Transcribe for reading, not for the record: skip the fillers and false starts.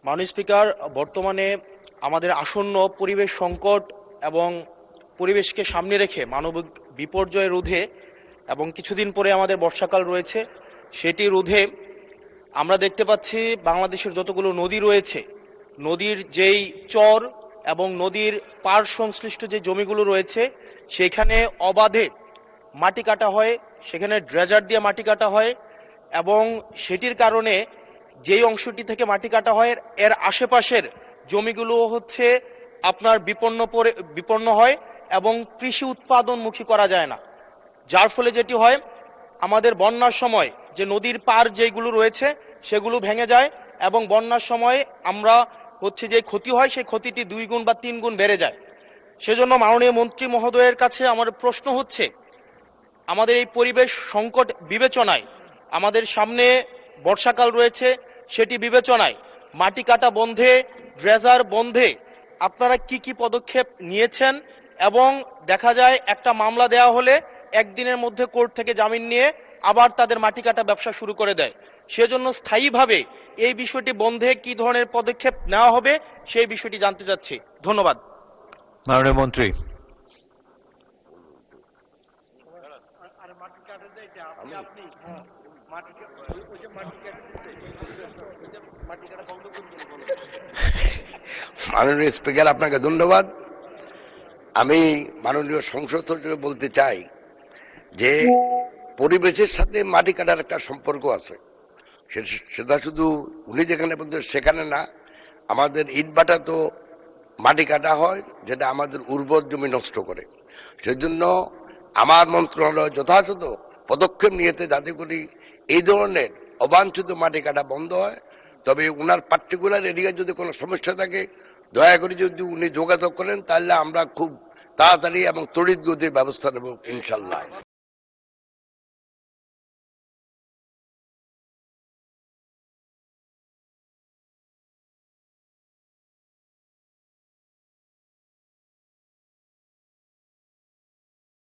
মাননীয় স্পিকার, বর্তমানে আমাদের আসন্ন পরিবেশ সংকট এবং পরিবেশকে সামনে রেখে মানবিক বিপর্যয় রোধে এবং কিছুদিন পরে আমাদের বর্ষাকাল রয়েছে, সেটি রোধে আমরা দেখতে পাচ্ছি বাংলাদেশের যতগুলো নদী রয়েছে, নদীর যেই চর এবং নদীর পার সংশ্লিষ্ট যে জমিগুলো রয়েছে সেখানে অবাধে মাটি কাটা হয়, সেখানে ড্রেজার দিয়ে মাটি কাটা হয় এবং সেটির কারণে যেই অংশটি থেকে মাটি কাটা হয় এর আশেপাশের জমিগুলো হচ্ছে আপনার বিপন্ন হয় এবং কৃষি উৎপাদনমুখী করা যায় না। যার ফলে যেটি হয়, আমাদের বন্যার সময় যে নদীর পার যেগুলো রয়েছে সেগুলো ভেঙে যায় এবং বন্যার সময় আমরা হচ্ছে যে ক্ষতি হয় সেই ক্ষতিটি 2 গুণ বা 3 গুণ বেড়ে যায়। সেজন্য মাননীয় মন্ত্রী মহোদয়ের কাছে আমার প্রশ্ন হচ্ছে, আমাদের এই পরিবেশ সংকট বিবেচনায় আমাদের সামনে বর্ষাকাল রয়েছে, সেটি বিবেচনায় মাটি কাটা বন্ধে, ড্রেজার বন্ধে আপনারা কি কি পদক্ষেপ নিয়েছেন? এবং দেখা যায় একটা মামলা দেওয়া হলে একদিনের মধ্যে কোর্ট থেকে জামিন নিয়ে আবার তাদের মাটি কাটা ব্যবসা শুরু করে দেয়। সেজন্য স্থায়ীভাবে এই বিষয়টি বন্ধে কি ধরনের পদক্ষেপ নেওয়া হবে সেই বিষয়টি জানতে চাচ্ছি। ধন্যবাদ। মাননীয় মন্ত্রী। মাননীয় স্পিকার, আপনাকে ধন্যবাদ। আমি মাননীয় সংসদ সচিবকে বলতে চাই যে পরিবেশের সাথে মাটি কাটার একটা সম্পর্ক আছে। সেটা শুধু উনি যেখানে বলতে সেখানে না, আমাদের ইটভাটা তো মাটি কাটা হয় যেটা আমাদের উর্বর জমি নষ্ট করে। সেজন্য আমার মন্ত্রণালয় যথাযথ পদক্ষেপ নিয়েছে যাতে করে এই ধরনের অবাঞ্ছিত মাটি কাটা বন্ধ হয়। তবে উনার পার্টিকুলার এরিয়ায় যদি কোনো সমস্যা থাকে দয়া করে যদি উনি যোগাযোগ করেন তাহলে আমরা খুব তাড়াতাড়ি এবং তড়িৎ গতির ব্যবস্থা নেব ইনশাল্লাহ।